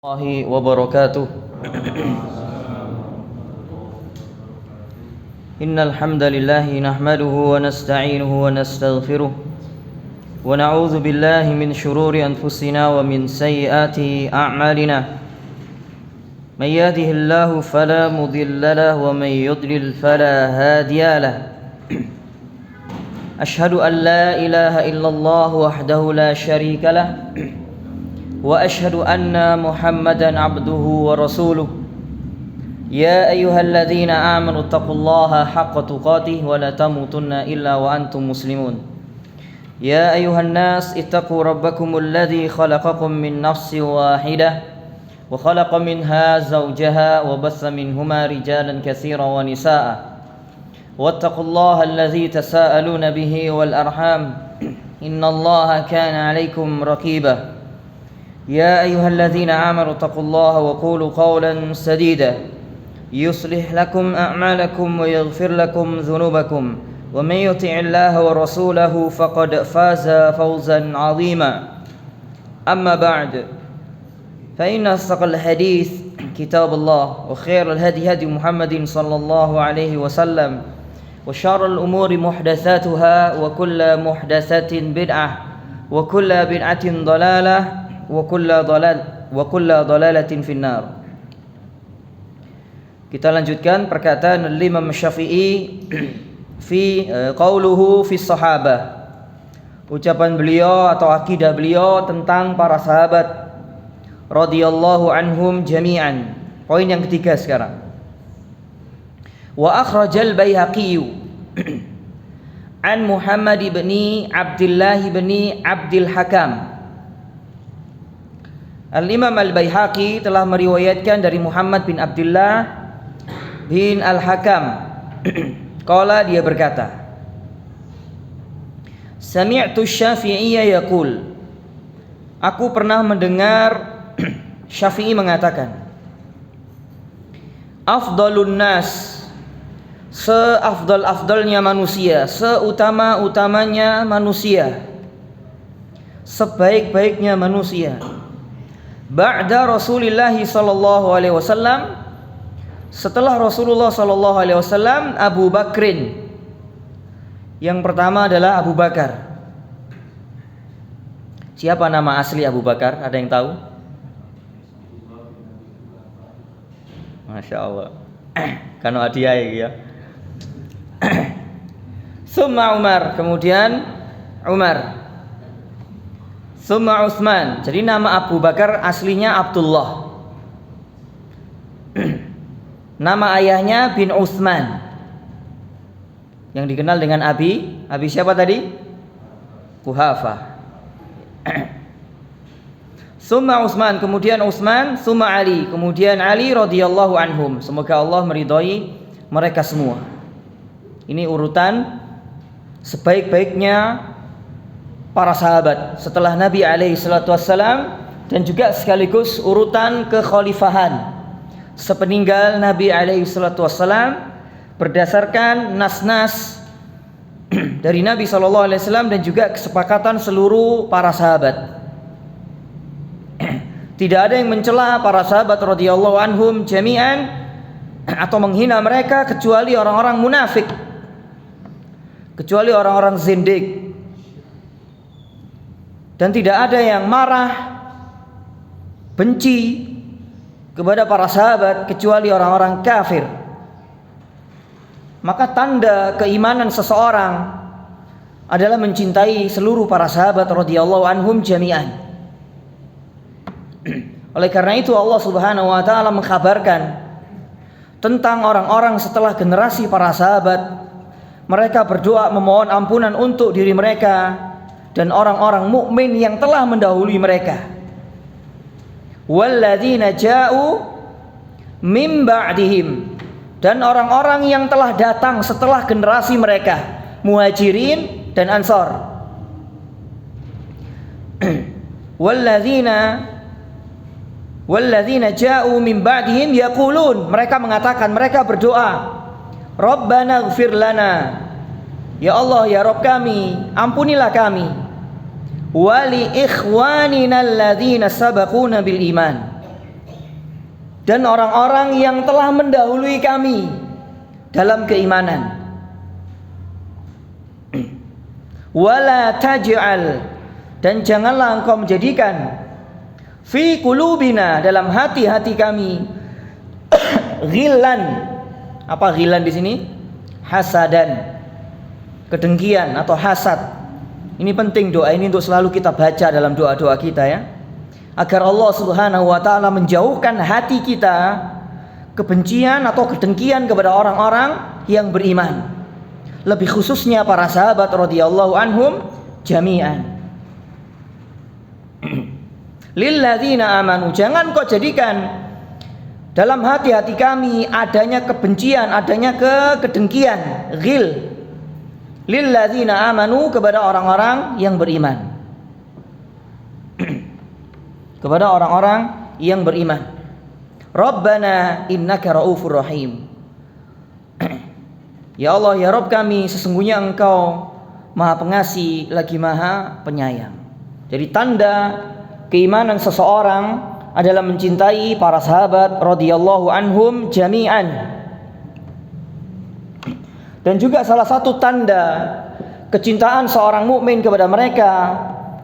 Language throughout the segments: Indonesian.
الله وبركاته. إن الحمد لله نحمده ونستعينه ونستغفره ونعوذ بالله من شرور أنفسنا ومن سيئات أعمالنا. من يهده الله فلا مضل له ومن يضلل فلا هادي له. أشهد أن لا إله إلا الله وحده لا شريك له وأشهد أن محمدا عبده ورسوله. يا أيها الذين آمنوا اتقوا الله حق تقاته ولا تموتن إلا وأنتم مسلمون. يا أيها الناس اتقوا ربكم الذي خلقكم من نفس واحدة وخلق منها زوجها وبث منهما رجالا كثيرا ونساء واتقوا الله الذي تساءلون به والأرحام إن الله كان عليكم رقيبا. يا أيها الذين آمنوا اتقوا الله وقولوا قولا سديدا يصلح لكم أعمالكم ويغفر لكم ذنوبكم ومن يطع الله ورسوله فقد فاز فوزا عظيما. أما بعد فإن أصدق الحديث كتاب الله وخير الهدي هدي محمد صلى الله عليه وسلم وشر الأمور محدثاتها وكل محدثة بدعة وكل بدعة ضلالة wa kulla dalalatin finnar. Kita lanjutkan perkataan Imam Syafi'i fi qauluhu fi sahabah. Ucapan beliau atau akidah beliau tentang para sahabat radhiyallahu anhum jami'an. Poin yang ketiga sekarang. Wa akhrajal Baihaqi an Muhammad ibn Abdullah ibn Abdul Hakam. Al-Imam Al-Baihaqi telah meriwayatkan dari Muhammad bin Abdullah bin Al-Hakam. Qala, dia berkata, Sami'tu Syafi'iyya yaqul, aku pernah mendengar Syafi'i mengatakan, afdalun nas, seafdal-afdalnya manusia, seutama-utamanya manusia, sebaik-baiknya manusia, ba'da Rasulullah sallallahu alaihi wasallam, setelah Rasulullah sallallahu alaihi wasallam, Abu Bakrin. Yang pertama adalah Abu Bakar. Siapa nama asli Abu Bakar? Ada yang tahu? Masya Allah. Kanu hadiah ya. Summa Umar, kemudian Umar. Summa Utsman. Jadi nama Abu Bakar aslinya Abdullah. Nama ayahnya bin Utsman, yang dikenal dengan Abi siapa tadi? Kuhafah. Summa Utsman, kemudian Utsman, summa Ali, kemudian Ali radhiyallahu anhum. Semoga Allah meridhai mereka semua. Ini urutan sebaik-baiknya para sahabat setelah Nabi alaihi salatu wassalam, dan juga sekaligus urutan kekhalifahan sepeninggal Nabi alaihi salatu wassalam berdasarkan nas-nas dari Nabi sallallahu alaihi wasallam dan juga kesepakatan seluruh para sahabat. Tidak ada yang mencela para sahabat radhiyallahu anhum jami'an atau menghina mereka kecuali orang-orang munafik, kecuali orang-orang zindik. Dan tidak ada yang marah, benci kepada para sahabat kecuali orang-orang kafir. Maka tanda keimanan seseorang adalah mencintai seluruh para sahabat radhiyallahu anhum jami'an. Oleh karena itu Allah Subhanahu wa taala mengkhabarkan tentang orang-orang setelah generasi para sahabat. Mereka berdoa memohon ampunan untuk diri mereka dan orang-orang mukmin yang telah mendahului mereka. Walladzina ja'u min ba'dihim, dan orang-orang yang telah datang setelah generasi mereka, Muhajirin dan Ansar. Walladzina ja'u min ba'dihim yaqulun, mereka mengatakan, mereka berdoa, Rabbana ighfir lana, ya Allah, ya Rabb kami, ampunilah kami, wali ikhwanina alladzina sabaquna bil iman, dan orang-orang yang telah mendahului kami dalam keimanan. Wala taj'al, dan janganlah engkau menjadikan fi qulubina, dalam hati-hati kami, ghillan. Apa ghillan di sini? Hasadan, kedengkian atau hasad. Ini penting, doa ini untuk selalu kita baca dalam doa-doa kita ya, agar Allah Subhanahu wa taala menjauhkan hati kita kebencian atau kedengkian kepada orang-orang yang beriman, lebih khususnya para sahabat radhiyallahu anhum jami'an. Lilladzina amanu, jangan kau jadikan dalam hati-hati kami adanya kebencian, adanya kedengkian, ghil. Lilladzina amanu, kepada orang-orang yang beriman. Kepada orang-orang yang beriman. Rabbana innaka raufur rahim. Ya Allah, ya Rabb kami, sesungguhnya Engkau Maha Pengasih lagi Maha Penyayang. Jadi tanda keimanan seseorang adalah mencintai para sahabat radhiyallahu anhum jami'an. Dan juga salah satu tanda kecintaan seorang mukmin kepada mereka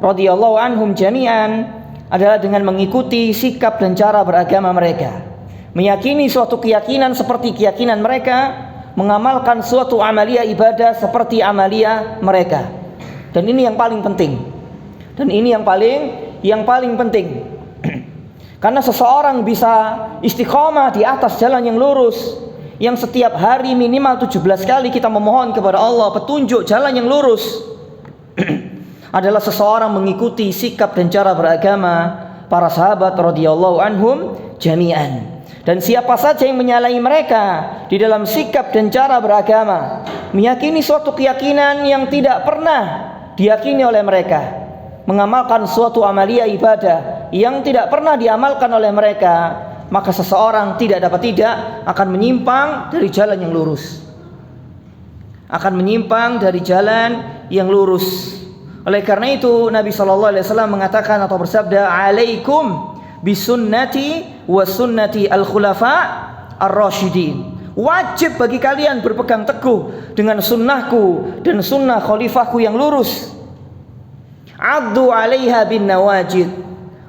radhiyallahu anhum jami'an adalah dengan mengikuti sikap dan cara beragama mereka, meyakini suatu keyakinan seperti keyakinan mereka, mengamalkan suatu amalia ibadah seperti amalia mereka. Dan ini yang paling penting. Dan ini yang paling penting. Karena seseorang bisa istiqomah di atas jalan yang lurus, yang setiap hari minimal 17 kali kita memohon kepada Allah petunjuk jalan yang lurus, adalah seseorang mengikuti sikap dan cara beragama para sahabat radhiyallahu anhum jami'an. Dan siapa saja yang menyalahi mereka di dalam sikap dan cara beragama, meyakini suatu keyakinan yang tidak pernah diyakini oleh mereka, mengamalkan suatu amalia ibadah yang tidak pernah diamalkan oleh mereka, maka seseorang tidak akan menyimpang dari jalan yang lurus. Akan menyimpang dari jalan yang lurus. Oleh karena itu Nabi SAW mengatakan atau bersabda, alaikum bisunnati wa sunnati al-khulafa ar-rasyidin. Wajib bagi kalian berpegang teguh dengan sunnahku dan sunnah khalifahku yang lurus. Addu 'alaiha bin nawajid.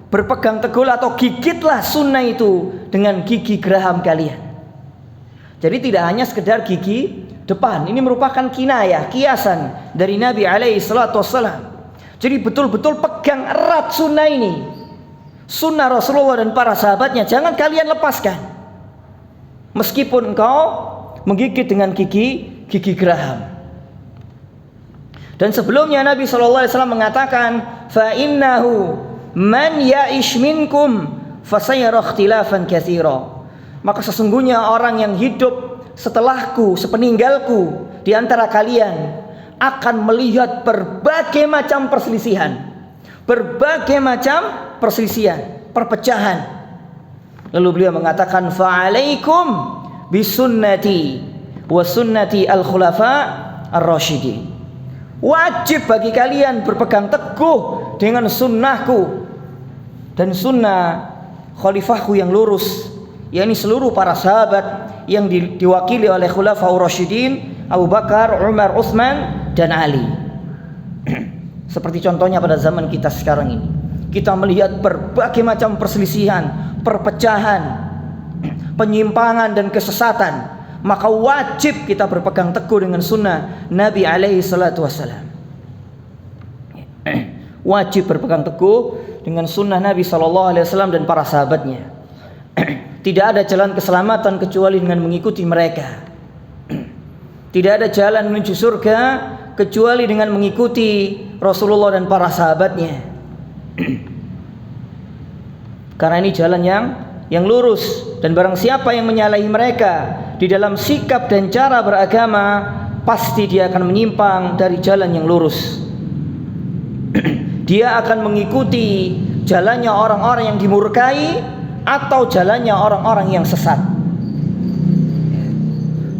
Berpegang teguh atau gigitlah sunnah itu dengan gigi geraham kalian. Jadi tidak hanya sekedar gigi depan, ini merupakan kinayah, kiasan dari Nabi alaihi salatu wassalam. Jadi betul-betul pegang erat sunnah ini, sunnah Rasulullah dan para sahabatnya, jangan kalian lepaskan. Meskipun engkau menggigit dengan gigi geraham. Dan sebelumnya Nabi SAW mengatakan, fa innahu man ya'ish minkum fasayara ikhtilafan katsira. Maka sesungguhnya orang yang hidup setelahku, sepeninggalku di antara kalian akan melihat berbagai macam perselisihan, perpecahan. Lalu beliau mengatakan, fa'alaikum bisunnati wa sunnati al-khulafa ar-rasyidin. Wajib bagi kalian berpegang teguh dengan sunnahku dan sunnah khalifahku yang lurus, yakni seluruh para sahabat yang diwakili oleh khulafaur rasyidin, Abu Bakar, Umar, Utsman dan Ali. Seperti contohnya pada zaman kita sekarang ini, kita melihat berbagai macam perselisihan, perpecahan, penyimpangan dan kesesatan. Maka wajib kita berpegang teguh dengan sunnah Nabi alaihi salatu wassalam. Wajib berpegang teguh dengan sunnah Nabi sallallahu alaihi wasallam dan para sahabatnya. Tidak ada jalan keselamatan kecuali dengan mengikuti mereka. Tidak ada jalan menuju surga kecuali dengan mengikuti Rasulullah dan para sahabatnya. Karena ini jalan yang lurus, dan barang siapa yang menyalahi mereka di dalam sikap dan cara beragama, pasti dia akan menyimpang dari jalan yang lurus. Dia akan mengikuti jalannya orang-orang yang dimurkai atau jalannya orang-orang yang sesat.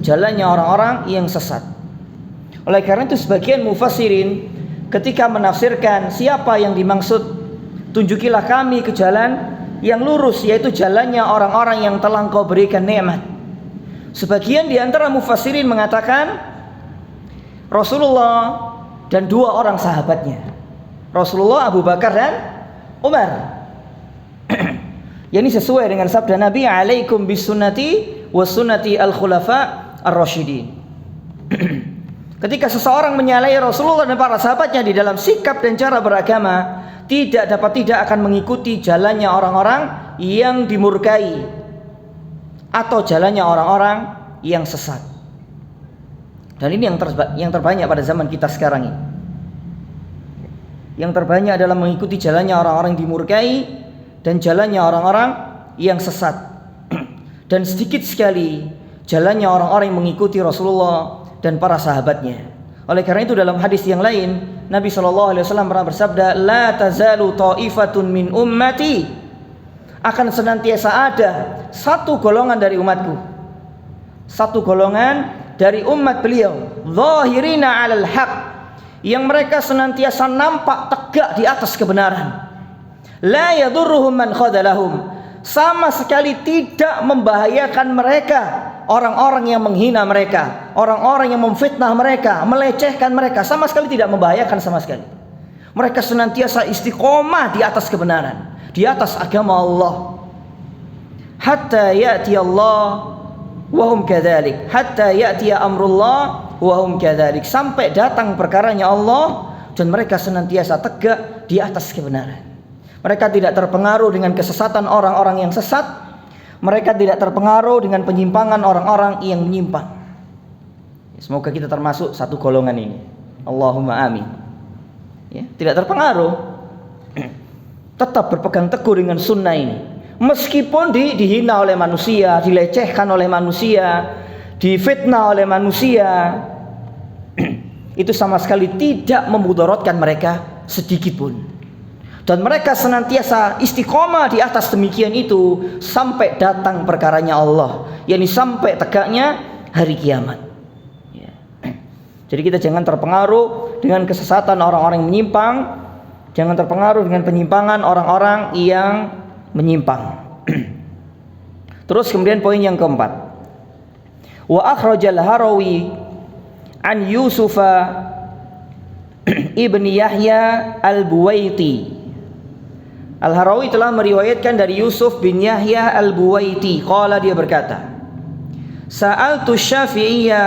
Jalannya orang-orang yang sesat. Oleh karena itu sebagian mufassirin ketika menafsirkan siapa yang dimaksud tunjukilah kami ke jalan yang lurus, yaitu jalannya orang-orang yang telah Engkau berikan nikmat. Sebagian di antara mufassirin mengatakan Rasulullah dan dua orang sahabatnya, Rasulullah, Abu Bakar dan Umar. Ini sesuai dengan sabda Nabi, alaikum bisunnati wa sunnati al-khulafa ar-rasyidin. Ketika seseorang menyalahi Rasulullah dan para sahabatnya di dalam sikap dan cara beragama, tidak akan mengikuti jalannya orang-orang yang dimurkai atau jalannya orang-orang yang sesat. Dan ini yang terbanyak pada zaman kita sekarang ini. Yang terbanyak adalah mengikuti jalannya orang-orang yang dimurkai dan jalannya orang-orang yang sesat. Dan sedikit sekali jalannya orang-orang yang mengikuti Rasulullah dan para sahabatnya. Oleh karena itu dalam hadis yang lain Nabi SAW pernah bersabda, la tazalu ta'ifatun min ummati, akan senantiasa ada satu golongan dari umatku, satu golongan dari umat beliau, zahirina 'alal haq, yang mereka senantiasa nampak tegak di atas kebenaran, la yadurruhum man khadalahum, sama sekali tidak membahayakan mereka orang-orang yang menghina mereka, orang-orang yang memfitnah mereka, melecehkan mereka, sama sekali tidak membahayakan sama sekali. Mereka senantiasa istiqomah di atas kebenaran, di atas agama Allah. Hatta ya'ti Allah wa hum kadzalik, hatta ya'ti amrullah wa hum kadzalik, sampai datang perkaranya Allah dan mereka senantiasa tegak di atas kebenaran. Mereka tidak terpengaruh dengan kesesatan orang-orang yang sesat. Mereka tidak terpengaruh dengan penyimpangan orang-orang yang menyimpang. Semoga kita termasuk satu golongan ini. Allahumma amin. Ya, tidak terpengaruh. Tetap berpegang teguh dengan sunnah ini. Meskipun dihina oleh manusia, dilecehkan oleh manusia, difitnah oleh manusia, itu sama sekali tidak memudaratkan mereka sedikit pun. Dan mereka senantiasa istiqomah di atas demikian itu sampai datang perkaranya Allah, yakni sampai tegaknya hari kiamat. Ya. Jadi kita jangan terpengaruh dengan kesesatan orang-orang yang menyimpang, jangan terpengaruh dengan penyimpangan orang-orang yang menyimpang. Terus kemudian poin yang keempat, wa akhrajal Harawi an Yusufa ibni Yahya al-Buwaiti. Al-Harawi telah meriwayatkan dari Yusuf bin Yahya al-Buwaiti, qala, dia berkata, sa'altu Syafi'iyya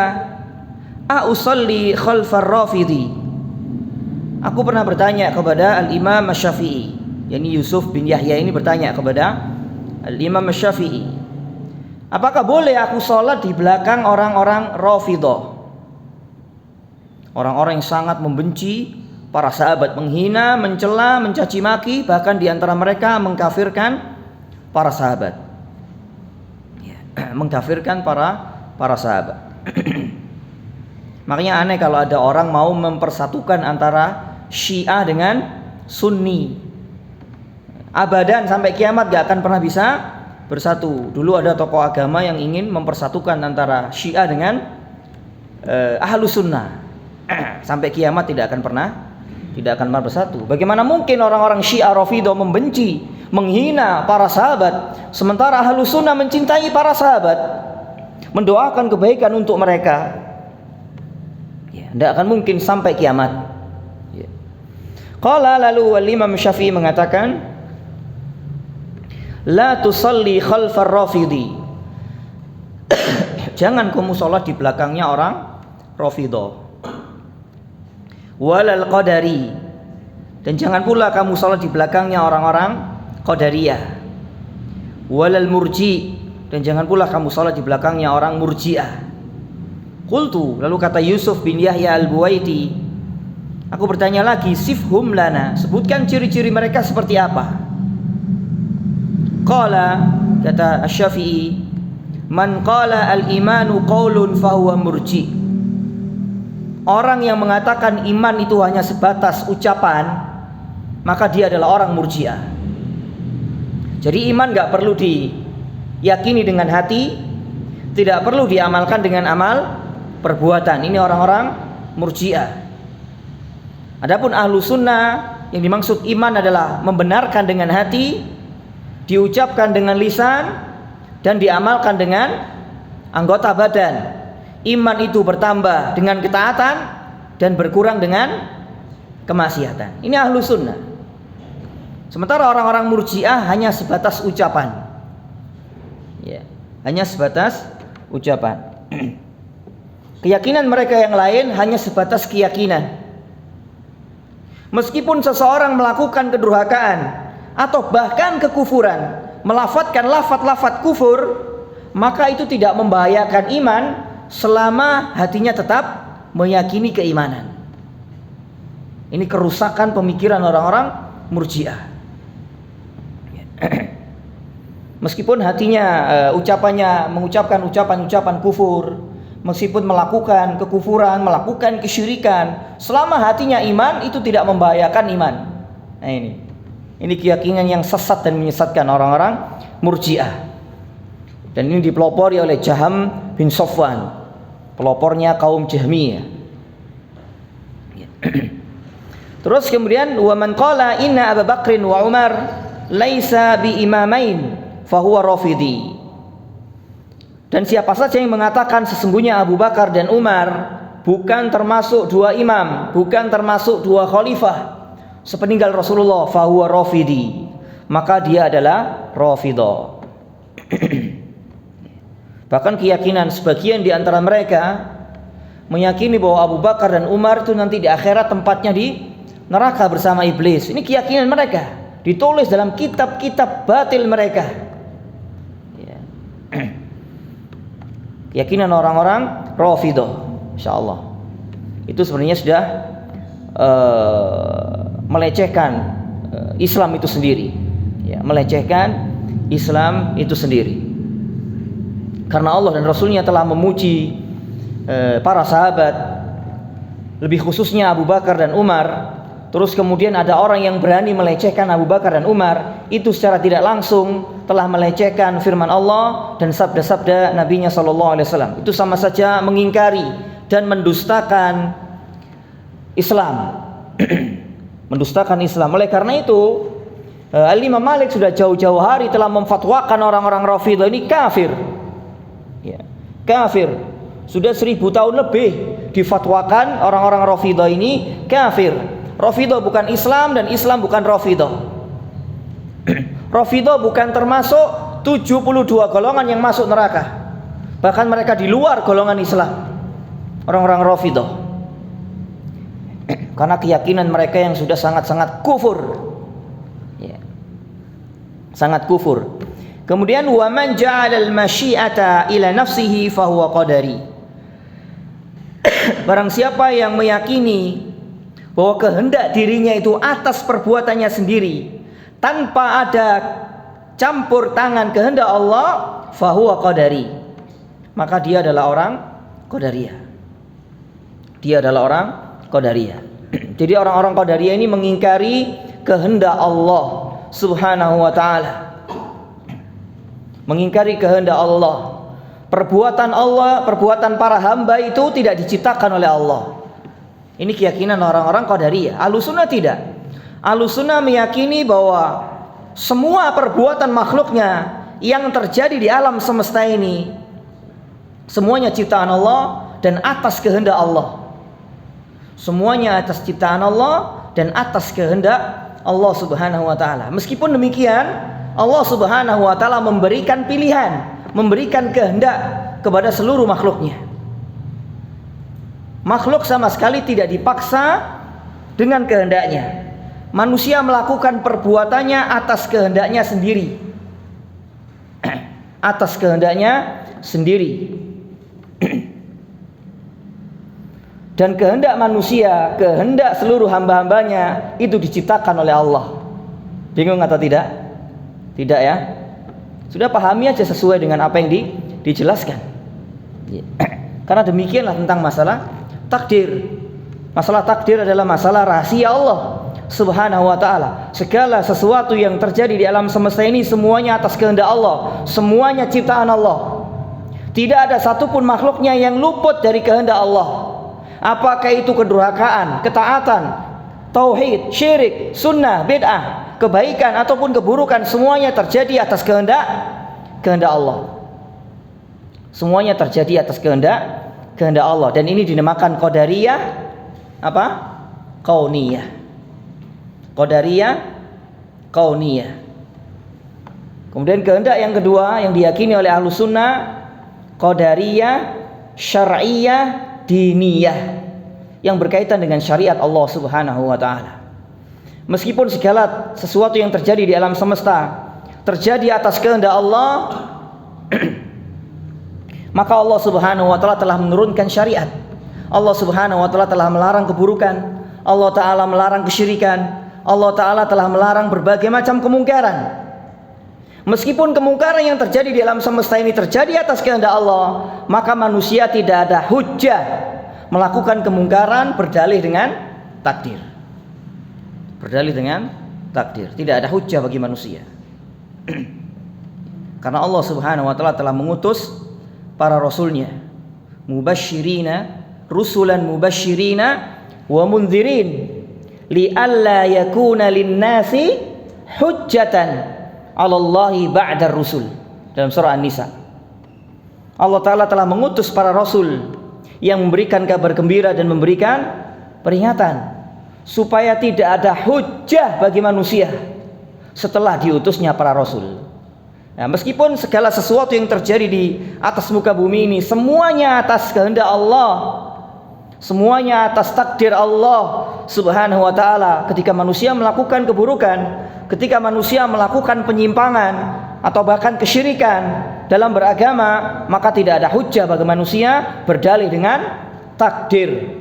a usalli khalfar Rafidhi. Aku pernah bertanya kepada Al-Imam Syafi'i, yakni Yusuf bin Yahya ini bertanya kepada Al-Imam Syafi'i, apakah boleh aku sholat di belakang orang-orang Rafidah, orang-orang yang sangat membenci para sahabat, menghina, mencela, mencaci maki, bahkan diantara mereka mengkafirkan para sahabat, ya, mengkafirkan para sahabat. Makanya aneh kalau ada orang mau mempersatukan antara Syiah dengan Sunni. Abadan sampai kiamat gak akan pernah bisa bersatu. Dulu ada tokoh agama yang ingin mempersatukan antara Syiah dengan Ahlus Sunnah. Sampai kiamat tidak akan pernah bersatu. Bagaimana mungkin orang-orang Syiah Rafidah membenci, menghina para sahabat, sementara Ahlus Sunnah mencintai para sahabat, mendoakan kebaikan untuk mereka? Ya, tidak akan mungkin sampai kiamat. Ya. Qala, lalu Imam Syafi'i mengatakan, la tusalli khalfar Rafidhi. Jangan kamu sholat di belakangnya orang Rafidah. Walal Qadari, dan jangan pula kamu salat di belakangnya orang-orang Qadariyah. Walal Murji, dan jangan pula kamu salat di belakangnya orang Murji'ah. Qultu, lalu kata Yusuf bin Yahya al-Buwaiti, aku bertanya lagi, sifhum lana, sebutkan ciri-ciri mereka seperti apa. Qala, kata Asy-Syafi'i, man qala al-imanu qaulun fahuwa murji. Orang yang mengatakan iman itu hanya sebatas ucapan, maka dia adalah orang Murji'ah. Jadi iman gak perlu diyakini dengan hati, tidak perlu diamalkan dengan amal perbuatan. Ini orang-orang Murji'ah. Adapun Ahlu Sunnah, yang dimaksud iman adalah membenarkan dengan hati, diucapkan dengan lisan dan diamalkan dengan anggota badan. Iman itu bertambah dengan ketaatan dan berkurang dengan kemaksiatan. Ini ahlu sunnah. Sementara orang-orang murji'ah hanya sebatas ucapan, ya, hanya sebatas ucapan. Keyakinan mereka yang lain hanya sebatas keyakinan. Meskipun seseorang melakukan kedurhakaan atau bahkan kekufuran, melafadzkan lafaz-lafaz kufur, maka itu tidak membahayakan iman selama hatinya tetap meyakini keimanan. Ini kerusakan pemikiran orang-orang murji'ah. Meskipun hatinya ucapannya mengucapkan ucapan-ucapan kufur, meskipun melakukan kekufuran, melakukan kesyirikan, selama hatinya iman, itu tidak membahayakan iman. Nah, ini keyakinan yang sesat dan menyesatkan orang-orang murji'ah. Dan ini dipelopori oleh Jaham bin Safwan, pelopornya kaum Jahmiyah. Terus kemudian wa man qala inna Abu Bakrin wa Umar laisa bi imamain fahuwa rafidi. Dan siapa saja yang mengatakan sesungguhnya Abu Bakar dan Umar bukan termasuk dua imam, bukan termasuk dua khalifah sepeninggal Rasulullah, fahuwa rafidi, maka dia adalah rafidah. Bahkan keyakinan sebagian di antara mereka meyakini bahwa Abu Bakar dan Umar itu nanti di akhirat tempatnya di neraka bersama iblis. Ini keyakinan mereka, ditulis dalam kitab-kitab batil mereka. Keyakinan orang-orang Rafidah, insyaallah itu sebenarnya sudah melecehkan Islam itu sendiri, ya, melecehkan Islam itu sendiri. Karena Allah dan Rasulnya telah memuji para sahabat, lebih khususnya Abu Bakar dan Umar. Terus kemudian ada orang yang berani melecehkan Abu Bakar dan Umar, itu secara tidak langsung telah melecehkan firman Allah dan sabda-sabda Nabi-Nya SAW. Itu sama saja mengingkari dan mendustakan Islam. Mendustakan Islam. Oleh karena itu Al-Imam Malik sudah jauh-jauh hari telah memfatwakan orang-orang Rafidah ini kafir, ya, kafir. Sudah 1000 tahun lebih difatwakan orang-orang Rafidah ini kafir. Rafidah bukan Islam dan Islam bukan Rafidah. Rafidah bukan termasuk 72 golongan yang masuk neraka. Bahkan mereka di luar golongan Islam, orang-orang Rafidah. Karena keyakinan mereka yang sudah sangat-sangat kufur, ya, sangat kufur. Kemudian wa man ja'ala al-masyi'ata ila nafsihi fa huwa qadari. Barang siapa yang meyakini bahwa kehendak dirinya itu atas perbuatannya sendiri tanpa ada campur tangan kehendak Allah, fahuwa qadari, maka dia adalah orang qadariyah. Dia adalah orang qadariyah. Jadi orang-orang qadariyah ini mengingkari kehendak Allah Subhanahu wa taala. Mengingkari kehendak Allah. Perbuatan Allah, perbuatan para hamba itu tidak diciptakan oleh Allah. Ini keyakinan orang-orang Qadariyah. Ahlussunnah tidak. Ahlussunnah meyakini bahwa semua perbuatan makhluknya yang terjadi di alam semesta ini semuanya ciptaan Allah dan atas kehendak Allah. Semuanya atas ciptaan Allah dan atas kehendak Allah Subhanahu wa taala. Meskipun demikian, Allah Subhanahu wa taala memberikan pilihan, memberikan kehendak kepada seluruh makhluknya. Makhluk sama sekali tidak dipaksa dengan kehendaknya. Manusia melakukan perbuatannya atas kehendaknya sendiri. Atas kehendaknya sendiri. Dan kehendak manusia, kehendak seluruh hamba-hambanya itu diciptakan oleh Allah. Bingung atau tidak? Tidak ya? Sudah pahami aja sesuai dengan apa yang dijelaskan. Karena demikianlah tentang masalah takdir. Masalah takdir adalah masalah rahasia Allah Subhanahu wa taala. Segala sesuatu yang terjadi di alam semesta ini semuanya atas kehendak Allah, semuanya ciptaan Allah. Tidak ada satupun makhluknya yang luput dari kehendak Allah. Apakah itu kedurhakaan, ketaatan, tauhid, syirik, sunnah, bid'ah, kebaikan ataupun keburukan, semuanya terjadi atas kehendak Allah. Semuanya terjadi atas kehendak Allah, dan ini dinamakan qadariyah apa? Kauniyah. Qadariyah kauniyah. Kemudian kehendak yang kedua yang diyakini oleh Ahlus Sunnah, qadariyah syar'iyyah diniyah, yang berkaitan dengan syariat Allah Subhanahu wa taala. Meskipun segala sesuatu yang terjadi di alam semesta terjadi atas kehendak Allah, maka Allah Subhanahu wa taala telah menurunkan syariat. Allah Subhanahu wa taala telah melarang keburukan, Allah taala melarang kesyirikan, Allah taala telah melarang berbagai macam kemungkaran. Meskipun kemungkaran yang terjadi di alam semesta ini terjadi atas kehendak Allah, maka manusia tidak ada hujjah melakukan kemungkaran berdalih dengan takdir. Berdalih dengan takdir, tidak ada hujjah bagi manusia. Karena Allah Subhanahu wa taala telah mengutus para rasulnya rusulan mubashshirina wa mundzirin li'alla yakuna lin-nasi hujjatan 'alallahi ba'dar rusul, dalam surah An-Nisa. Allah taala telah mengutus para rasul yang memberikan kabar gembira dan memberikan peringatan supaya tidak ada hujjah bagi manusia setelah diutusnya para rasul. Nah, meskipun segala sesuatu yang terjadi di atas muka bumi ini semuanya atas kehendak Allah, semuanya atas takdir Allah Subhanahu wa taala. Ketika manusia melakukan keburukan, ketika manusia melakukan penyimpangan atau bahkan kesyirikan dalam beragama, maka tidak ada hujjah bagi manusia berdalih dengan takdir.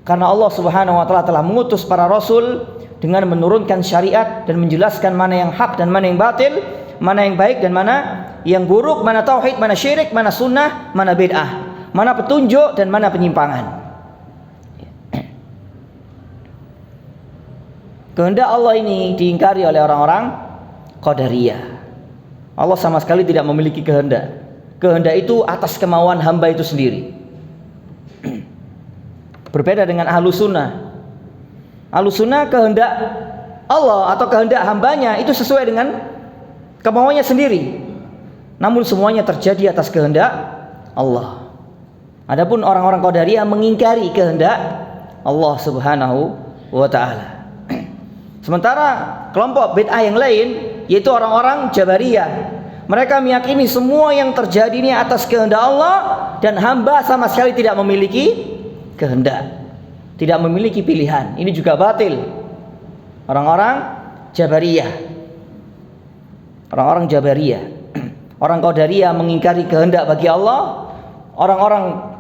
Karena Allah Subhanahu wa taala telah mengutus para rasul dengan menurunkan syariat dan menjelaskan mana yang hak dan mana yang batil, mana yang baik dan mana yang buruk, mana tauhid, mana syirik, mana sunnah, mana bid'ah, mana petunjuk dan mana penyimpangan. Kehendak Allah ini diingkari oleh orang-orang qadariyah. Allah sama sekali tidak memiliki kehendak. Kehendak itu atas kemauan hamba itu sendiri. Berbeda dengan Ahlus Sunnah. Ahlus Sunnah kehendak Allah atau kehendak hambanya itu sesuai dengan kemauannya sendiri. Namun semuanya terjadi atas kehendak Allah. Adapun orang-orang qadariyah mengingkari kehendak Allah Subhanahu wa taala. Sementara kelompok bid'ah yang lain, yaitu orang-orang Jabariyah, mereka meyakini semua yang terjadi ini atas kehendak Allah dan hamba sama sekali tidak memiliki kehendak, tidak memiliki pilihan. Ini juga batil. Orang-orang Jabariyah, orang-orang Jabariyah, orang Qadariyah mengingkari kehendak bagi Allah. Orang-orang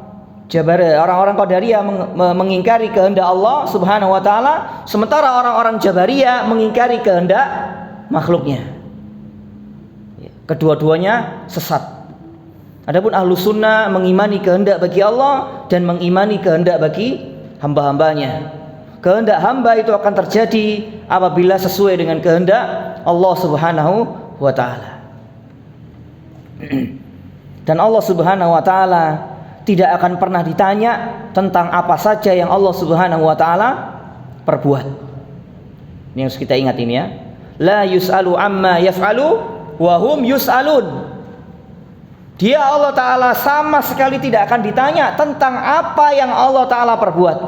Qadariyah mengingkari kehendak Allah Subhanahu wa taala, sementara orang-orang Jabariyah mengingkari kehendak makhluknya. Kedua-duanya sesat. Adapun Ahlus Sunnah mengimani kehendak bagi Allah dan mengimani kehendak bagi hamba-hambanya. Kehendak hamba itu akan terjadi apabila sesuai dengan kehendak Allah Subhanahu wa taala. Dan Allah Subhanahu wa taala tidak akan pernah ditanya tentang apa saja yang Allah Subhanahu wa taala perbuat. Ini harus kita ingat ini ya. La yus'alu amma yaf'alu wa hum yus'alun. Dia Allah taala sama sekali tidak akan ditanya tentang apa yang Allah taala perbuat.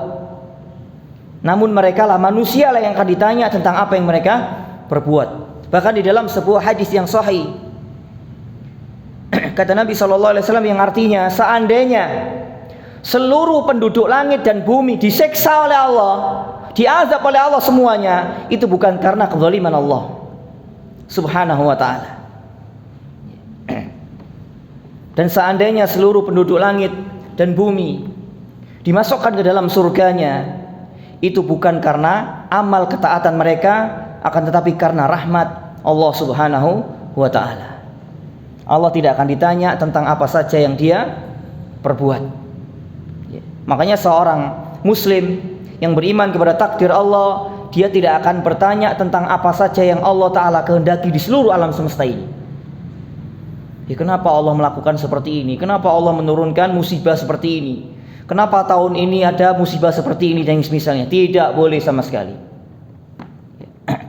Namun mereka lah manusia lah yang akan ditanya tentang apa yang mereka perbuat. Bahkan di dalam sebuah hadis yang sahih, kata Nabi SAW yang artinya, seandainya seluruh penduduk langit dan bumi disiksa oleh Allah, diazab oleh Allah semuanya, itu bukan karena kezaliman Allah Subhanahu wa ta'ala. Dan seandainya seluruh penduduk langit dan bumi dimasukkan ke dalam surganya, itu bukan karena amal ketaatan mereka, akan tetapi karena rahmat Allah Subhanahu wa ta'ala. Allah tidak akan ditanya tentang apa saja yang dia perbuat. Makanya seorang muslim yang beriman kepada takdir Allah, dia tidak akan bertanya tentang apa saja yang Allah Ta'ala kehendaki di seluruh alam semesta ini. Kenapa Allah melakukan seperti ini? Kenapa Allah menurunkan musibah seperti ini? Kenapa tahun ini ada musibah seperti ini dan misalnya? Tidak boleh sama sekali.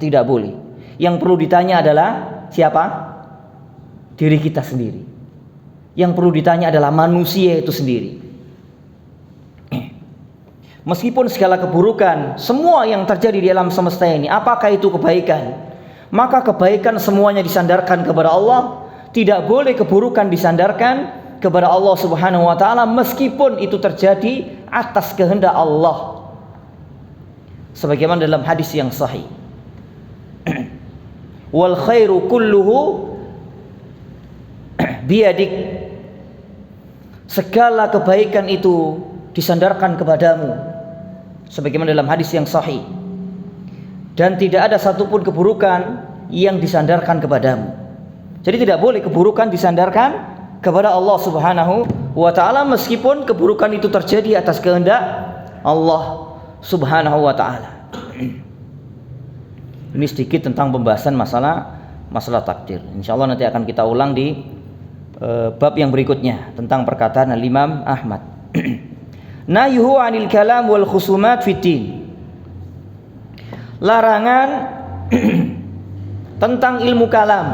Tidak boleh. Yang perlu ditanya adalah siapa? Diri kita sendiri. Yang perlu ditanya adalah manusia itu sendiri. Meskipun segala keburukan, semua yang terjadi di alam semesta ini, apakah itu kebaikan? Maka kebaikan semuanya disandarkan kepada Allah. Tidak boleh keburukan disandarkan kepada Allah Subhanahu wa taala meskipun itu terjadi atas kehendak Allah. Sebagaimana dalam hadis yang sahih. Wal khairu kulluhu biyadik. Segala kebaikan itu disandarkan kepadamu. Sebagaimana dalam hadis yang sahih. Dan tidak ada satupun keburukan yang disandarkan kepadamu. Jadi tidak boleh keburukan disandarkan kepada Allah Subhanahu wa taala meskipun keburukan itu terjadi atas kehendak Allah Subhanahu wa taala. Ini sedikit tentang pembahasan masalah takdir. Insyaallah nanti akan kita ulang di bab yang berikutnya tentang perkataan Al-Imam Ahmad. Nahyuhu 'anil kalam wal khusumat fiddin. Larangan tentang ilmu kalam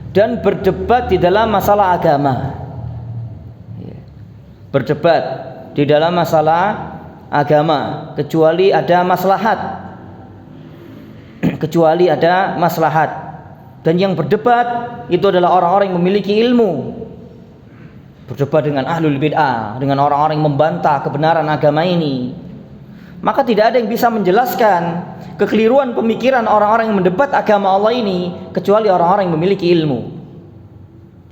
dan berdebat di dalam masalah agama. Berdebat di dalam masalah agama kecuali ada maslahat. Kecuali ada maslahat. Dan yang berdebat itu adalah orang-orang yang memiliki ilmu. Berdebat dengan ahlul bid'ah, dengan orang-orang yang membantah kebenaran agama ini. Maka tidak ada yang bisa menjelaskan kekeliruan pemikiran orang-orang yang mendebat agama Allah ini kecuali orang-orang yang memiliki ilmu.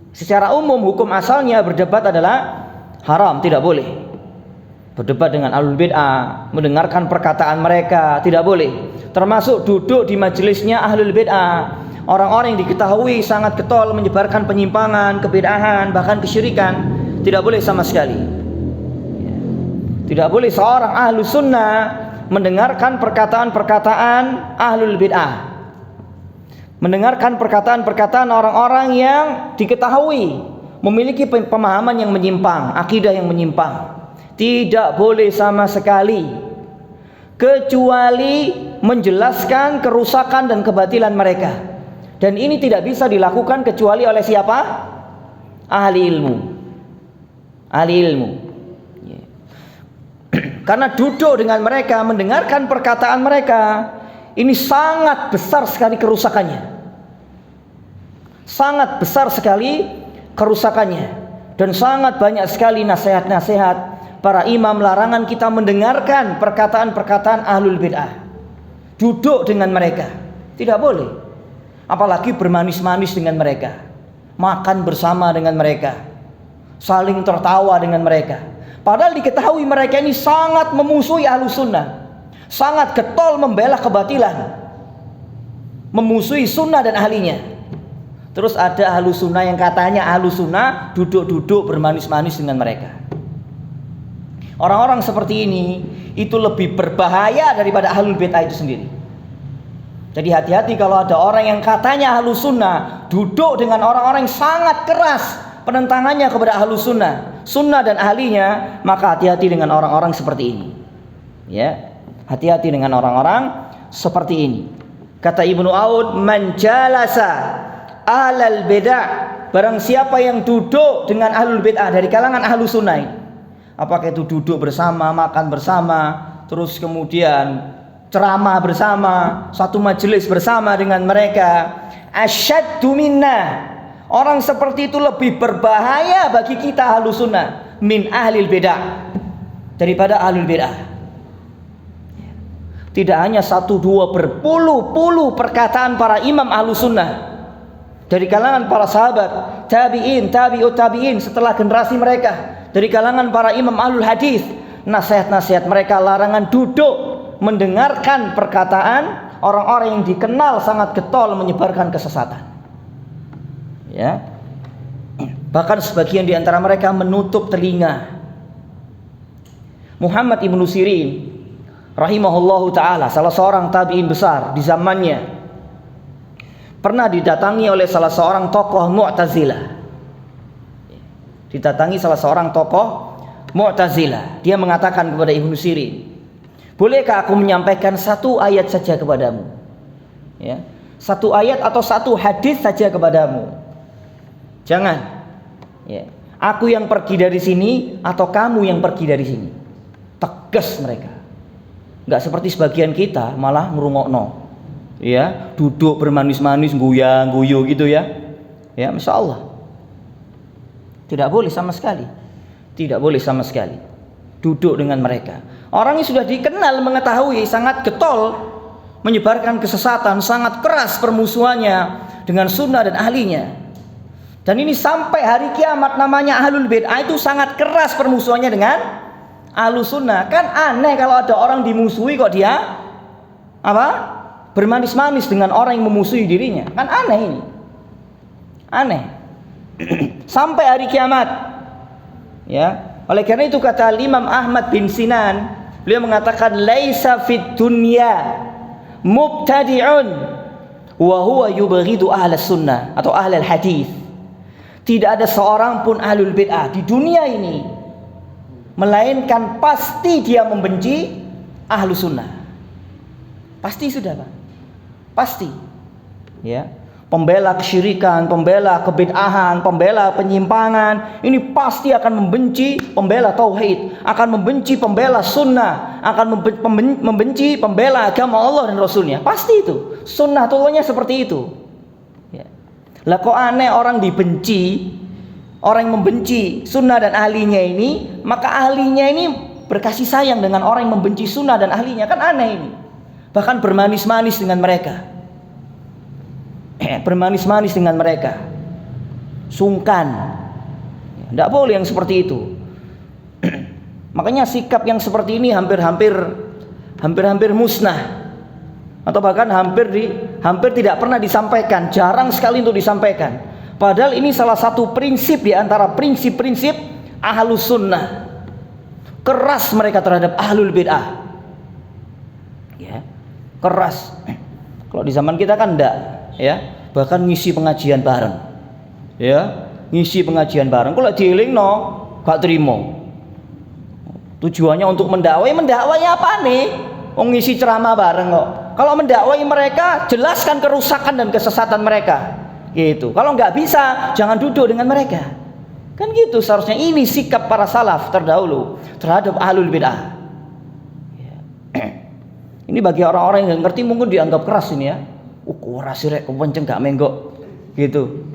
Secara umum hukum asalnya berdebat adalah haram, tidak boleh. Berdebat dengan ahlul bid'ah, mendengarkan perkataan mereka tidak boleh. Termasuk duduk di majelisnya ahlul bid'ah, orang-orang yang diketahui sangat getol menyebarkan penyimpangan, kebid'ahan, bahkan kesyirikan, tidak boleh sama sekali. Tidak boleh seorang ahlu sunnah mendengarkan perkataan-perkataan ahlul bid'ah, mendengarkan perkataan-perkataan orang-orang yang diketahui memiliki pemahaman yang menyimpang, akidah yang menyimpang. Tidak boleh sama sekali, kecuali menjelaskan kerusakan dan kebatilan mereka. Dan ini tidak bisa dilakukan kecuali oleh siapa? Ahli ilmu. Ahli ilmu. Karena duduk dengan mereka, mendengarkan perkataan mereka, ini sangat besar sekali kerusakannya. Sangat besar sekali kerusakannya. Dan sangat banyak sekali nasihat-nasihat para imam larangan kita mendengarkan perkataan-perkataan ahlul bid'ah. Duduk dengan mereka tidak boleh. Apalagi bermanis-manis dengan mereka, makan bersama dengan mereka, saling tertawa dengan mereka. Padahal diketahui mereka ini sangat memusuhi ahlus sunnah, sangat getol membela kebatilan, memusuhi sunnah dan ahlinya. Terus ada ahlus sunnah yang katanya ahlus sunnah duduk-duduk bermanis-manis dengan mereka. Orang-orang seperti ini itu lebih berbahaya daripada ahlul bid'ah itu sendiri. Jadi hati-hati kalau ada orang yang katanya ahlus sunnah duduk dengan orang-orang yang sangat keras penentangannya kepada ahlus sunnah, sunnah dan ahlinya, maka hati-hati dengan orang-orang seperti ini. Ya, hati-hati dengan orang-orang seperti ini. Kata Ibnu Aud, man jalasa ahlal bid'ah, barang siapa yang duduk dengan ahlul bid'ah dari kalangan ahlus sunnah ini, apakah itu duduk bersama, makan bersama, terus kemudian ceramah bersama, satu majelis bersama dengan mereka, asyaddu minna, orang seperti itu lebih berbahaya bagi kita ahlus sunnah min ahlil bid'ah, daripada ahlul bid'ah. Tidak hanya satu dua, berpuluh-puluh perkataan para imam ahlus sunnah dari kalangan para sahabat, tabi'in, tabi'ut tabi'in setelah generasi mereka, dari kalangan para imam ahlul hadis, nasihat-nasihat mereka larangan duduk mendengarkan perkataan orang-orang yang dikenal sangat getol menyebarkan kesesatan. Ya. Bahkan sebagian di antara mereka menutup telinga. Muhammad ibnu Sirin rahimahullahu taala, salah seorang tabi'in besar di zamannya, pernah didatangi oleh salah seorang tokoh Mu'tazilah. Didatangi salah seorang tokoh Mu'tazilah. Dia mengatakan kepada Ibnu Sirin, bolehkah aku menyampaikan satu ayat saja kepadamu? Ya. Satu ayat atau satu hadis saja kepadamu. Jangan. Ya. Aku yang pergi dari sini atau kamu yang pergi dari sini. Tegas mereka. Enggak seperti sebagian kita malah ngrungokno. Ya, duduk bermanis-manis, guyang-guyu gitu ya. Ya, Masya Allah. Tidak boleh sama sekali. Tidak boleh sama sekali duduk dengan mereka. Orang yang sudah dikenal mengetahui sangat getol menyebarkan kesesatan, sangat keras permusuhannya dengan sunnah dan ahlinya. Dan ini sampai hari kiamat namanya ahlul bid'ah itu sangat keras permusuhannya dengan ahlus sunnah. Kan aneh kalau ada orang dimusuhi kok dia apa? Bermanis-manis dengan orang yang memusuhi dirinya. Kan aneh ini. Aneh. Sampai hari kiamat. Ya. Oleh karena itu kata Imam Ahmad bin Sinan, beliau mengatakan laisa fid dunya mubtadi'un wa huwa yubghidu ahlus sunnah atau ahlul hadis. Tidak ada seorang pun ahlul bid'ah di dunia ini melainkan pasti dia membenci ahlus sunnah. Pasti sudah, Pak. Pasti. Ya. Pembela kesyirikan, pembela kebid'ahan, pembela penyimpangan, ini pasti akan membenci pembela tauhid, akan membenci pembela sunnah, akan membenci pembela agama Allah dan Rasulnya. Pasti itu. Sunnatullah seperti itu. Ya. Lah kok aneh orang dibenci, orang yang membenci sunnah dan ahlinya ini, maka ahlinya ini berkasih sayang dengan orang yang membenci sunnah dan ahlinya. Kan aneh ini. Bahkan bermanis-manis dengan mereka. Bermanis-manis dengan mereka, sungkan. Tidak boleh yang seperti itu. Makanya sikap yang seperti ini hampir musnah, atau bahkan hampir tidak pernah disampaikan, jarang sekali untuk disampaikan. Padahal ini salah satu prinsip di antara prinsip-prinsip ahlus sunnah. Keras mereka terhadap ahlul bid'ah. Ya, keras. Kalau di zaman kita kan enggak. Ya, bahkan ngisi pengajian bareng. Ya, ngisi pengajian bareng. Kalau dielingno gak terima. Tujuannya untuk mendakwai apa nih? Ngisi ceramah bareng kok. Kalau mendakwai mereka, jelaskan kerusakan dan kesesatan mereka. Gitu. Kalau nggak bisa, jangan duduk dengan mereka. Kan gitu seharusnya. Ini sikap para salaf terdahulu terhadap ahlul bid'ah. Ya. Ini bagi orang-orang yang ngerti mungkin dianggap keras ini ya. Keras sih rek, kepenceng gak menggok gitu.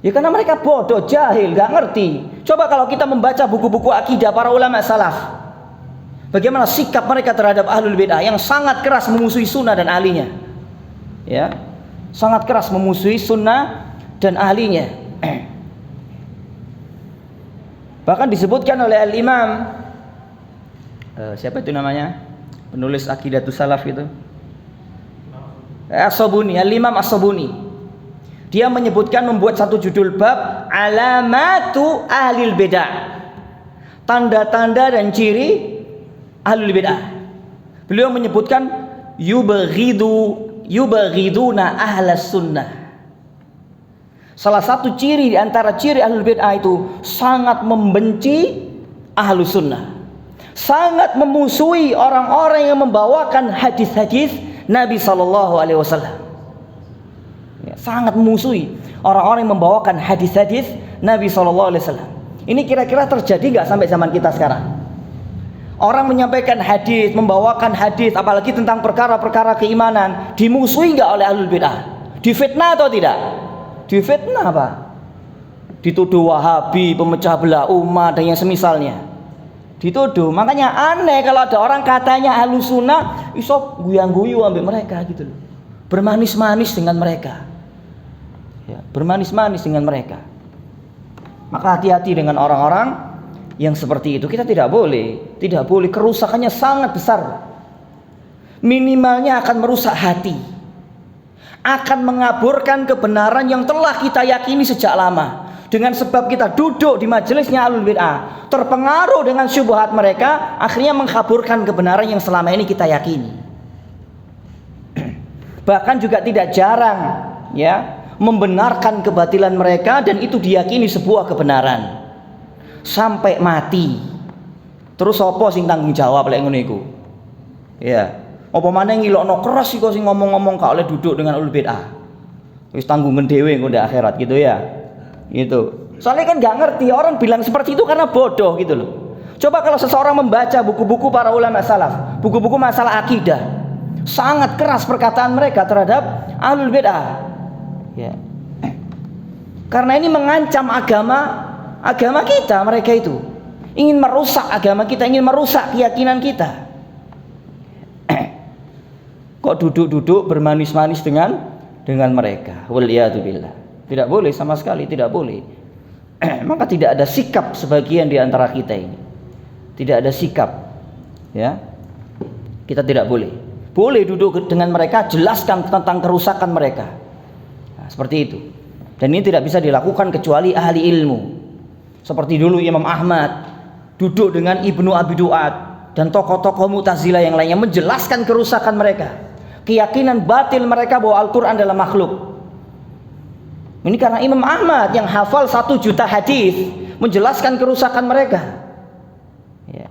Ya karena mereka bodoh, jahil, gak ngerti. Coba kalau kita membaca buku-buku akidah para ulama salaf, bagaimana sikap mereka terhadap ahlul bid'ah yang sangat keras memusuhi sunnah dan ahlinya. Ya, sangat keras memusuhi sunnah dan ahlinya. Bahkan disebutkan oleh al-imam siapa itu namanya, penulis Aqidatus Salaf itu, As-Sabuni, Al-Imam As-Sabuni. Dia menyebutkan, membuat satu judul bab alamatu ahlil bid'ah, tanda-tanda dan ciri ahlul bid'ah. Beliau menyebutkan yubaghiduna ahlas sunnah. Salah satu ciri di antara ciri ahlul bid'ah itu sangat membenci ahlus sunnah, sangat memusuhi orang-orang yang membawakan hadis-hadis Nabi SAW. Ya, sangat memusuhi orang-orang yang membawakan hadis-hadis Nabi SAW. Ini kira-kira terjadi nggak sampai zaman kita sekarang? Orang menyampaikan hadis, membawakan hadis, apalagi tentang perkara-perkara keimanan, dimusuhi nggak oleh ahlul bid'ah? Difitnah atau tidak? Difitnah, Pak. Dituduh Wahabi, pemecah belah umat dan yang semisalnya. Dituduh. Makanya aneh kalau ada orang katanya ahlus sunnah iso guyang-guyu ambil mereka gitu loh. Bermanis-manis dengan mereka. Ya, bermanis-manis dengan mereka. Maka hati-hati dengan orang-orang yang seperti itu. Kita tidak boleh, kerusakannya sangat besar. Minimalnya akan merusak hati. Akan mengaburkan kebenaran yang telah kita yakini sejak lama. Dengan sebab kita duduk di majelisnya ahlul bid'ah, terpengaruh dengan syubhat mereka, akhirnya mengkaburkan kebenaran yang selama ini kita yakini. Bahkan juga tidak jarang ya membenarkan kebatilan mereka, dan itu diyakini sebuah kebenaran sampai mati. Terus apa sing tanggung jawab lek ngono iku? Ya, Apa maneh ngilokno keras iku sing ngomong-ngomong gak oleh duduk dengan ulul bid'ah. Wis tanggungan dhewe engko ndek akhirat gitu ya. Gitu. Soalnya kan nggak ngerti, orang bilang seperti itu karena bodoh gitu loh. Coba kalau seseorang membaca buku-buku para ulama salaf, buku-buku masalah akidah, sangat keras perkataan mereka terhadap ahlul bid'ah. Ya. Karena ini mengancam agama kita, mereka itu ingin merusak agama kita, ingin merusak keyakinan kita. Kok duduk-duduk bermanis-manis dengan mereka? Waliyadzubillah. Tidak boleh sama sekali, tidak boleh. Maka tidak ada sikap sebagian di antara kita ini. Tidak ada sikap, ya. Kita tidak boleh. Boleh duduk dengan mereka, jelaskan tentang kerusakan mereka. Nah, seperti itu. Dan ini tidak bisa dilakukan kecuali ahli ilmu. Seperti dulu Imam Ahmad duduk dengan Ibnu Abi Duat dan tokoh-tokoh Mu'tazilah yang lainnya menjelaskan kerusakan mereka, keyakinan batil mereka bahwa Al-Quran adalah makhluk. Ini karena Imam Ahmad yang hafal 1 juta hadis menjelaskan kerusakan mereka. Ya.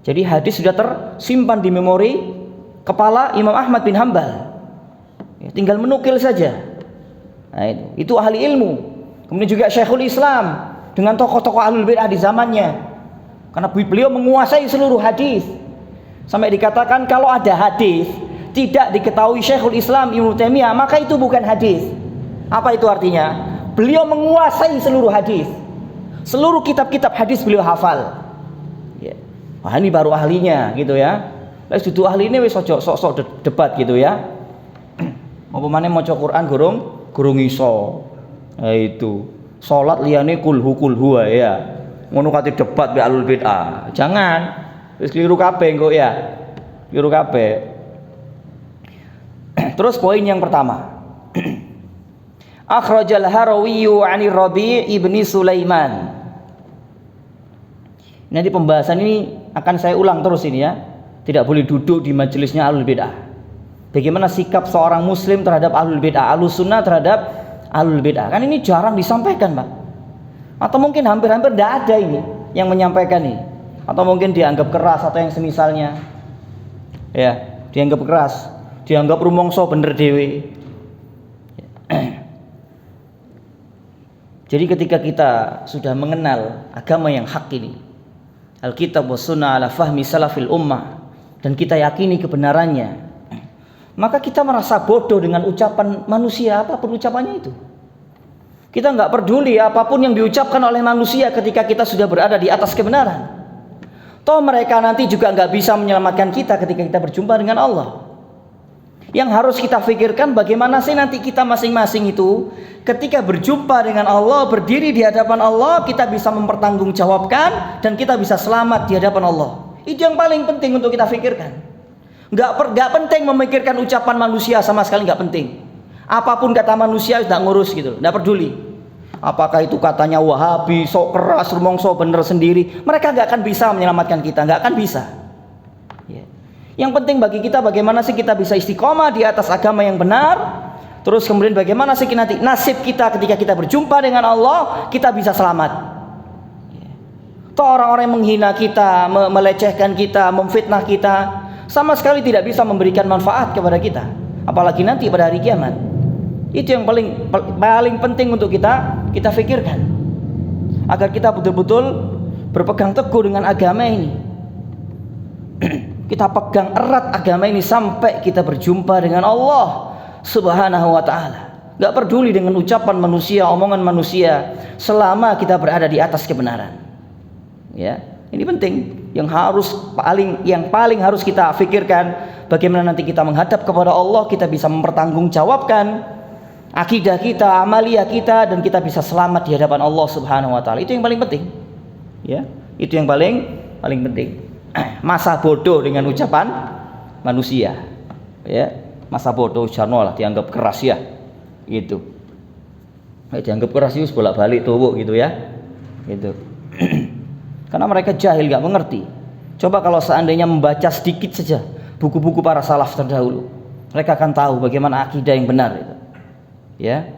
Jadi hadis sudah tersimpan di memori kepala Imam Ahmad bin Hambal. Ya, tinggal menukil saja. Nah, itu ahli ilmu. Kemudian juga Syekhul Islam dengan tokoh-tokoh ahlul bid'ah di zamannya. Karena beliau menguasai seluruh hadis. Sampai dikatakan kalau ada hadis tidak diketahui Syekhul Islam Ibnu Taimiyah, maka itu bukan hadis. Apa itu artinya? Beliau menguasai seluruh hadis. Seluruh kitab-kitab hadis beliau hafal. Ya. Wah, ini baru ahlinya gitu ya. Lah dudu ahli ini wis sok-sok debat gitu ya. Apa maneh maca Quran gurung iso. Nah, itu. Salat liyane kulhu wae ya. Ngono kate debat be alul bid'ah. Jangan. Wis keliru kabeh engko ya. Keliru kabeh. Terus poin yang pertama. Akhrajal Harawi 'ani Rabi' ibni Sulaiman. Nanti pembahasan ini akan saya ulang terus ini ya. Tidak boleh duduk di majelisnya ahlul bid'ah. Bagaimana sikap seorang muslim terhadap ahlul bid'ah, ahlus sunnah terhadap ahlul bid'ah. Kan ini jarang disampaikan, Pak. Atau mungkin hampir-hampir tidak ada ini yang menyampaikan ini. Atau mungkin dianggap keras atau yang semisalnya. Ya, dianggap keras, dianggap rumongso bener dewe. Jadi ketika kita sudah mengenal agama yang hak ini, Alkitab wa sunnah ala fahmi salafil ummah, dan kita yakini kebenarannya, maka kita merasa bodoh dengan ucapan manusia apapun ucapannya itu. Kita nggak peduli apapun yang diucapkan oleh manusia ketika kita sudah berada di atas kebenaran. Toh mereka nanti juga nggak bisa menyelamatkan kita ketika kita berjumpa dengan Allah. Yang harus kita pikirkan bagaimana sih nanti kita masing-masing itu ketika berjumpa dengan Allah, berdiri di hadapan Allah, kita bisa mempertanggungjawabkan dan kita bisa selamat di hadapan Allah. Itu yang paling penting untuk kita pikirkan. Nggak penting memikirkan ucapan manusia, sama sekali nggak penting. Apapun kata manusia tidak ngurus gitu, nggak peduli. Apakah itu katanya Wahabi, sok keras, rumongso bener sendiri, mereka nggak akan bisa menyelamatkan kita, nggak akan bisa. Yang penting bagi kita bagaimana sih kita bisa istiqomah di atas agama yang benar. Terus kemudian bagaimana sih nanti nasib kita ketika kita berjumpa dengan Allah, kita bisa selamat. Toh orang-orang yang menghina kita, melecehkan kita, memfitnah kita, sama sekali tidak bisa memberikan manfaat kepada kita. Apalagi nanti pada hari kiamat. Itu yang paling penting untuk kita pikirkan. Agar kita betul-betul berpegang teguh dengan agama ini. Kita pegang erat agama ini sampai kita berjumpa dengan Allah Subhanahu wa ta'ala. Gak peduli dengan ucapan manusia, omongan manusia, selama kita berada di atas kebenaran. Ya, ini penting. Yang paling harus kita pikirkan, bagaimana nanti kita menghadap kepada Allah, kita bisa mempertanggungjawabkan akidah kita, amaliyah kita, dan kita bisa selamat di hadapan Allah Subhanahu wa ta'ala. Itu yang paling penting. Ya, itu yang paling penting. Masa bodoh dengan ucapan manusia, ya, masa bodoh jarno lah dianggap keras ya, gitu. Dianggap keras itu bolak-balik tuh gitu ya, gitu. Karena mereka jahil, nggak mengerti. Coba kalau seandainya membaca sedikit saja buku-buku para salaf terdahulu, mereka akan tahu bagaimana akidah yang benar itu. Ya,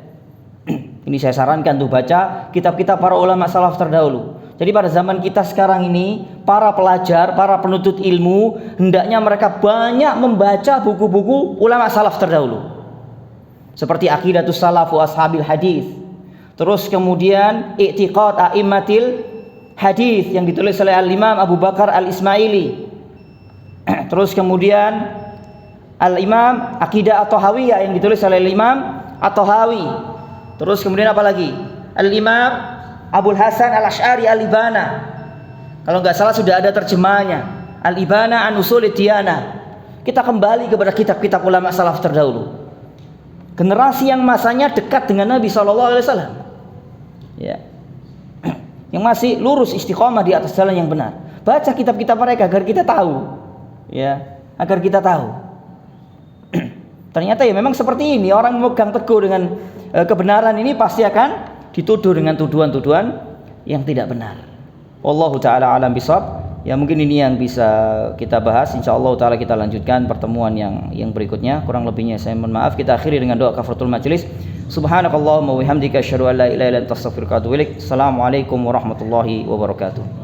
ini saya sarankan tuh baca kitab-kitab para ulama salaf terdahulu. Jadi pada zaman kita sekarang ini, para pelajar, para penuntut ilmu, hendaknya mereka banyak membaca buku-buku ulama salaf terdahulu. Seperti Aqidatus Salaf wa Ashabil Hadis. Terus kemudian I'tiqad A'immatil Hadis yang ditulis oleh Al-Imam Abu Bakar Al-Ismaili. Terus kemudian Al-Imam Aqidah At-Tahawiyah yang ditulis oleh Al-Imam At-Tahawi. Terus kemudian apa lagi? Al-Imam Abul Hasan Al-Asy'ari Al-Ibana. Kalau nggak salah sudah ada terjemahnya. Al-Ibana an Ushulid Diyanah. Kita kembali kepada kitab-kitab ulama salaf terdahulu. Generasi yang masanya dekat dengan Nabi SAW. Ya. Yang masih lurus istiqomah di atas jalan yang benar. Baca kitab-kitab mereka agar kita tahu. Ya, agar kita tahu. Ternyata ya memang seperti ini, orang memegang teguh dengan kebenaran ini pasti akan dituduh dengan tuduhan-tuduhan yang tidak benar. Wallahu taala alam bisawab. Ya mungkin ini yang bisa kita bahas. Insyaallah taala kita lanjutkan pertemuan yang berikutnya. Kurang lebihnya saya mohon maaf. Kita akhiri dengan doa kafaratul majelis. Subhanakallahumma wa bihamdika asyhadu an la ilaha illa anta astaghfiruka wa atubu ilaik. Assalamualaikum warahmatullahi wabarakatuh.